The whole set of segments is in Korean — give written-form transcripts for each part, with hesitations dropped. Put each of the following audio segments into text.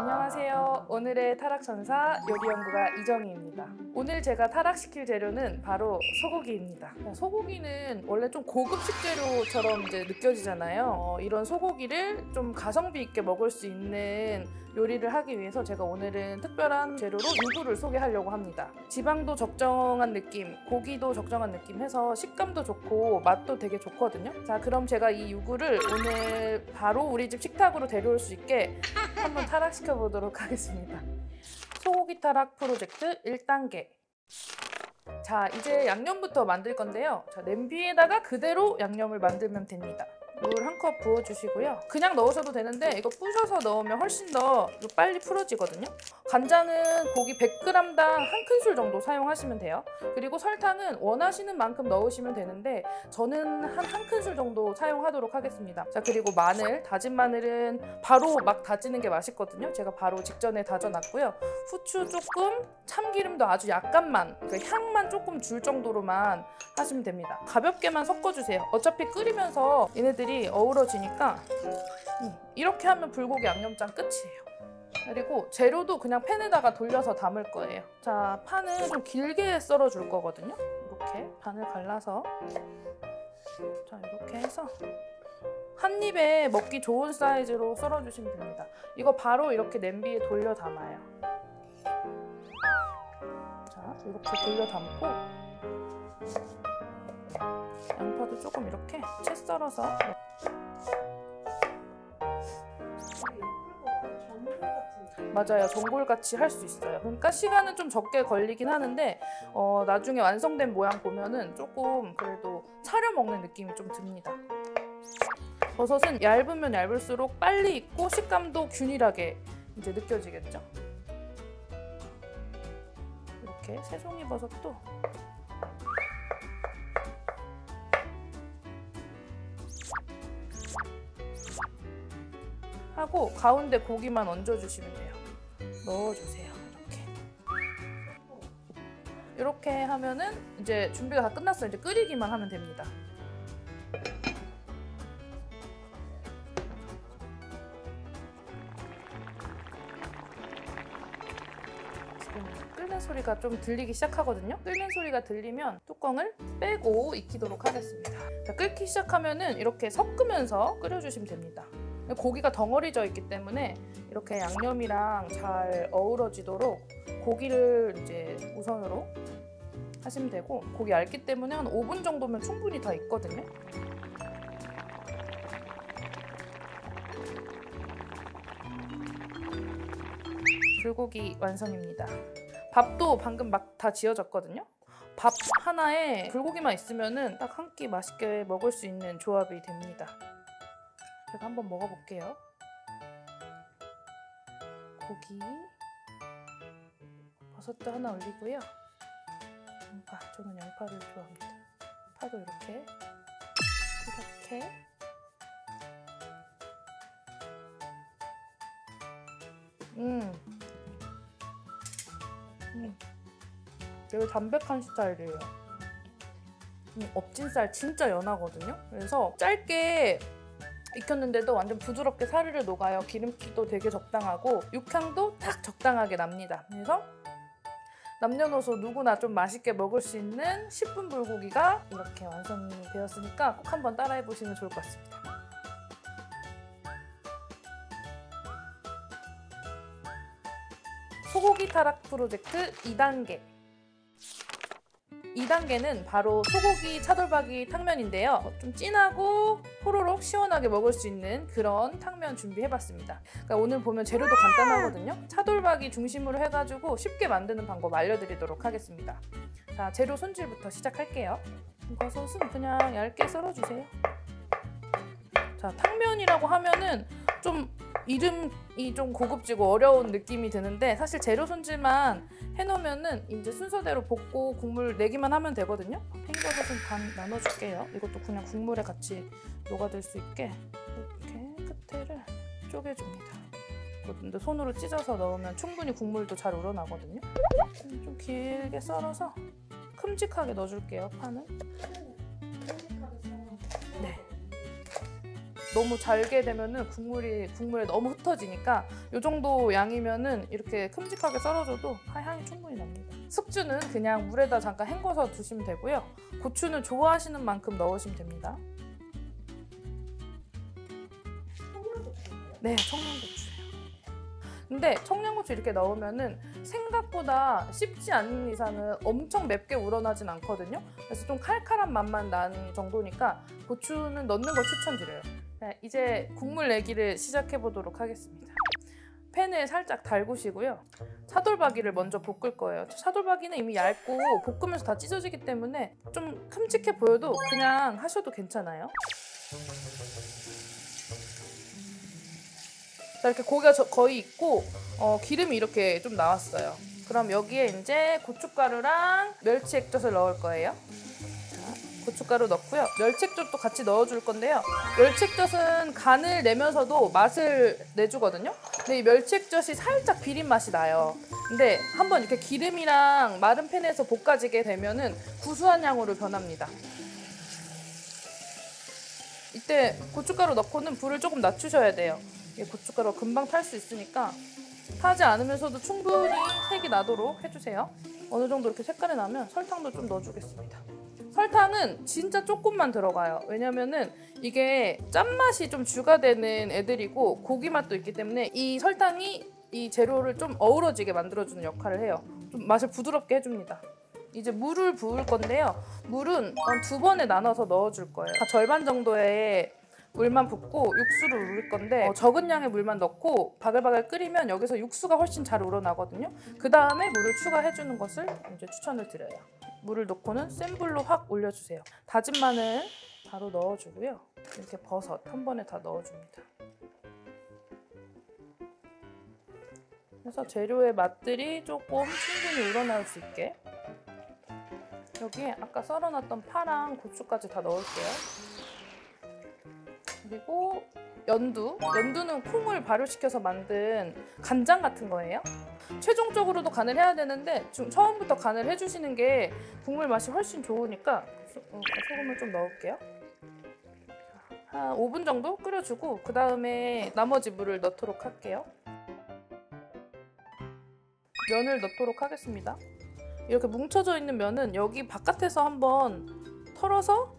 안녕하세요. 오늘의 타락천사 요리연구가 이정희입니다. 오늘 제가 타락시킬 재료는 바로 소고기입니다. 소고기는 원래 좀 고급 식재료처럼 이제 느껴지잖아요. 이런 소고기를 좀 가성비 있게 먹을 수 있는 요리를 하기 위해서 제가 오늘은 특별한 재료로 유부를 소개하려고 합니다. 지방도 적정한 느낌, 고기도 적정한 느낌 해서 식감도 좋고 맛도 되게 좋거든요. 자, 그럼 제가 이 유부를 오늘 바로 우리 집 식탁으로 데려올 수 있게 한번 타락시켜 보도록 하겠습니다. 소고기 타락 프로젝트 1단계. 자, 이제 양념부터 만들 건데요. 자, 냄비에다가 그대로 양념을 만들면 됩니다. 물 한 컵 부어주시고요. 그냥 넣으셔도 되는데 이거 부셔서 넣으면 훨씬 더 빨리 풀어지거든요. 간장은 고기 100g당 한 큰술 정도 사용하시면 돼요. 그리고 설탕은 원하시는 만큼 넣으시면 되는데 저는 한 큰술 정도 사용하도록 하겠습니다. 자, 그리고 마늘, 다진 마늘은 바로 막 다지는 게 맛있거든요. 제가 바로 직전에 다져놨고요. 후추 조금, 참기름도 아주 약간만, 그러니까 향만 조금 줄 정도로만 하시면 됩니다. 가볍게만 섞어주세요. 어차피 끓이면서 얘네들이 어우러지니까 이렇게 하면 불고기 양념장 끝이에요. 그리고 재료도 그냥 팬에다가 돌려서 담을 거예요. 자, 파는 좀 길게 썰어 줄 거거든요. 이렇게 반을 갈라서, 자, 이렇게 해서 한 입에 먹기 좋은 사이즈로 썰어 주시면 됩니다. 이거 바로 이렇게 냄비에 돌려 담아요. 자, 이렇게 돌려 담고 양파도 조금 이렇게 채 썰어서, 맞아요, 전골같이 할 수 있어요. 그러니까 시간은 좀 적게 걸리긴 하는데 나중에 완성된 모양 보면은 조금 그래도 차려 먹는 느낌이 좀 듭니다. 버섯은 얇으면 얇을수록 빨리 익고 식감도 균일하게 이제 느껴지겠죠. 이렇게 새송이 버섯도 하고 가운데 고기만 얹어주시면 돼요. 넣어주세요. 이렇게 하면은 이제 준비가 다 끝났어요. 이제 끓이기만 하면 됩니다. 지금 끓는 소리가 좀 들리기 시작하거든요. 끓는 소리가 들리면 뚜껑을 빼고 익히도록 하겠습니다. 자, 끓기 시작하면은 이렇게 섞으면서 끓여주시면 됩니다. 고기가 덩어리져 있기 때문에 이렇게 양념이랑 잘 어우러지도록 고기를 이제 우선으로 하시면 되고, 고기 얇기 때문에 한 5분 정도면 충분히 다 익거든요. 불고기 완성입니다. 밥도 방금 막 다 지어졌거든요. 밥 하나에 불고기만 있으면은 딱 한 끼 맛있게 먹을 수 있는 조합이 됩니다. 제가 한번 먹어볼게요. 고기, 버섯도 하나 올리고요. 양파, 저는 양파를 좋아합니다. 파도 이렇게. 되게 담백한 스타일이에요. 업진살 진짜 연하거든요. 그래서 짧게 익혔는데도 완전 부드럽게 사르르 녹아요. 기름기도 되게 적당하고 육향도 딱 적당하게 납니다. 그래서 남녀노소 누구나 좀 맛있게 먹을 수 있는 10분 불고기가 이렇게 완성이 되었으니까 꼭 한번 따라해보시면 좋을 것 같습니다. 소고기 타락 프로젝트 2단계. 2단계는 바로 소고기 차돌박이 탕면인데요. 좀 진하고 호로록 시원하게 먹을 수 있는 그런 탕면 준비해봤습니다. 그러니까 오늘 보면 재료도 간단하거든요. 차돌박이 중심으로 해가지고 쉽게 만드는 방법 알려드리도록 하겠습니다. 자, 재료 손질부터 시작할게요. 버섯은 그냥 얇게 썰어주세요. 자, 탕면이라고 하면은 좀 이름이 좀 고급지고 어려운 느낌이 드는데 사실 재료 손질만 해놓으면은 이제 순서대로 볶고 국물 내기만 하면 되거든요. 팽이버섯은 반 나눠줄게요. 이것도 그냥 국물에 같이 녹아들 수 있게 이렇게 끝에를 쪼개줍니다. 근데 손으로 찢어서 넣으면 충분히 국물도 잘 우러나거든요. 좀 길게 썰어서 큼직하게 넣어줄게요. 파는. 네. 너무 잘게 되면은 국물에 너무 흩어지니까 이 정도 양이면은 이렇게 큼직하게 썰어줘도 향이 충분히 납니다. 숙주는 그냥 물에다 잠깐 헹궈서 두시면 되고요. 고추는 좋아하시는 만큼 넣으시면 됩니다. 네, 청양고추예요. 근데 청양고추 이렇게 넣으면은 생각보다 씹지 않는 이상은 엄청 맵게 우러나진 않거든요. 그래서 좀 칼칼한 맛만 나는 정도니까 고추는 넣는 걸 추천드려요. 네, 이제 국물 내기를 시작해 보도록 하겠습니다. 팬을 살짝 달구시고요. 차돌박이를 먼저 볶을 거예요. 차돌박이는 이미 얇고 볶으면서 다 찢어지기 때문에 좀 큼직해 보여도 그냥 하셔도 괜찮아요. 자, 이렇게 고기가 거의 익고 기름이 이렇게 좀 나왔어요. 그럼 여기에 이제 고춧가루랑 멸치 액젓을 넣을 거예요. 자, 고춧가루 넣고요. 멸치 액젓도 같이 넣어줄 건데요. 멸치 액젓은 간을 내면서도 맛을 내주거든요. 근데 이 멸치 액젓이 살짝 비린 맛이 나요. 근데 한번 이렇게 기름이랑 마른 팬에서 볶아지게 되면은 구수한 향으로 변합니다. 이때 고춧가루 넣고는 불을 조금 낮추셔야 돼요. 고춧가루가 금방 탈 수 있으니까 타지 않으면서도 충분히 색이 나도록 해주세요. 어느 정도 이렇게 색깔이 나면 설탕도 좀 넣어주겠습니다. 설탕은 진짜 조금만 들어가요. 왜냐면은 이게 짠맛이 좀 주가 되는 애들이고 고기 맛도 있기 때문에 이 설탕이 이 재료를 좀 어우러지게 만들어주는 역할을 해요. 좀 맛을 부드럽게 해줍니다. 이제 물을 부을 건데요. 물은 2번에 나눠서 넣어줄 거예요. 절반 정도의 물만 붓고 육수를 우릴 건데 적은 양의 물만 넣고 바글바글 끓이면 여기서 육수가 훨씬 잘 우러나거든요. 그 다음에 물을 추가해주는 것을 이제 추천을 드려요. 물을 넣고는 센 불로 확 올려주세요. 다진 마늘 바로 넣어주고요. 이렇게 버섯 한 번에 다 넣어줍니다. 그래서 재료의 맛들이 조금 충분히 우러나올 수 있게 여기에 아까 썰어놨던 파랑 고추까지 다 넣을게요. 그리고 연두는 콩을 발효시켜서 만든 간장 같은 거예요. 최종적으로도 간을 해야 되는데 처음부터 간을 해주시는 게 국물 맛이 훨씬 좋으니까 소금을 좀 넣을게요. 한 5분 정도 끓여주고 그 다음에 나머지 물을 넣도록 할게요. 면을 넣도록 하겠습니다. 이렇게 뭉쳐져 있는 면은 여기 바깥에서 한번 털어서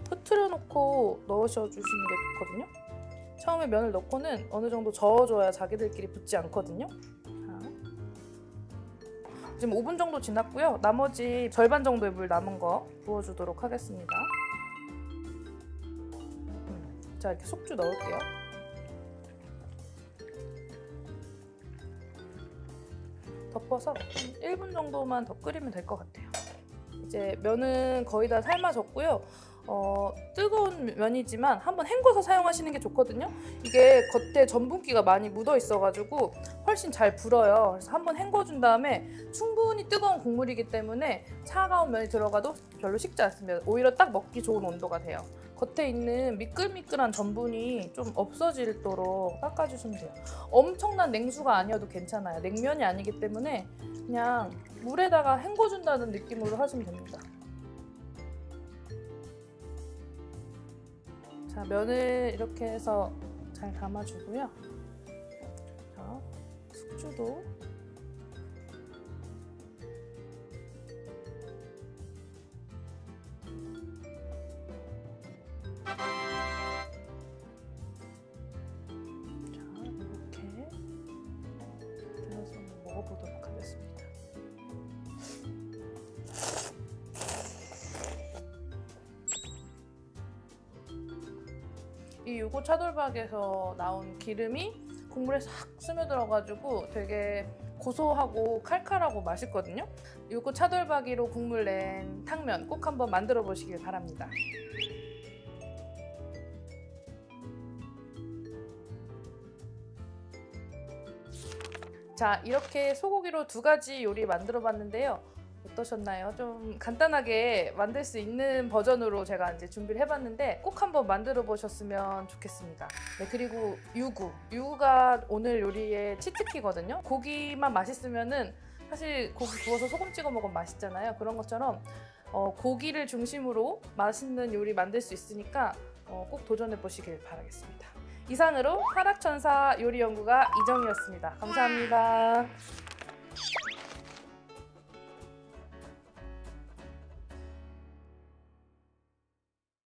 흐트려 놓고 넣으셔 주시는 게 좋거든요. 처음에 면을 넣고는 어느 정도 저어줘야 자기들끼리 붙지 않거든요. 자, 지금 5분 정도 지났고요. 나머지 절반 정도의 물 남은 거 부어주도록 하겠습니다. 자, 이렇게 숙주 넣을게요. 덮어서 1분 정도만 더 끓이면 될 것 같아요. 이제 면은 거의 다 삶아졌고요. 뜨거운 면이지만 한번 헹궈서 사용하시는 게 좋거든요. 이게 겉에 전분기가 많이 묻어 있어가지고 훨씬 잘 불어요. 그래서 한번 헹궈준 다음에 충분히 뜨거운 국물이기 때문에 차가운 면이 들어가도 별로 식지 않습니다. 오히려 딱 먹기 좋은 온도가 돼요. 겉에 있는 미끌미끌한 전분이 좀 없어지도록 깎아주시면 돼요. 엄청난 냉수가 아니어도 괜찮아요. 냉면이 아니기 때문에 그냥 물에다가 헹궈준다는 느낌으로 하시면 됩니다. 자, 면을 이렇게 해서 잘 담아주고요. 자, 숙주도 이렇게 들어서 먹어보도록 하겠습니다. 이 유고 차돌박에서 나온 기름이 국물에 싹 스며들어가지고 되게 고소하고 칼칼하고 맛있거든요. 유고 차돌박이로 국물 낸 탕면 꼭 한번 만들어 보시길 바랍니다. 자, 이렇게 소고기로 2가지 요리 만들어 봤는데요. 어떠셨나요? 좀 간단하게 만들 수 있는 버전으로 제가 이제 준비를 해봤는데 꼭 한번 만들어 보셨으면 좋겠습니다. 네, 그리고 유구가 오늘 요리의 치트키거든요. 고기만 맛있으면은 사실 고기 구워서 소금 찍어 먹으면 맛있잖아요. 그런 것처럼 고기를 중심으로 맛있는 요리 만들 수 있으니까 꼭 도전해 보시길 바라겠습니다. 이상으로 타락천사 요리연구가 이정이었습니다. 감사합니다.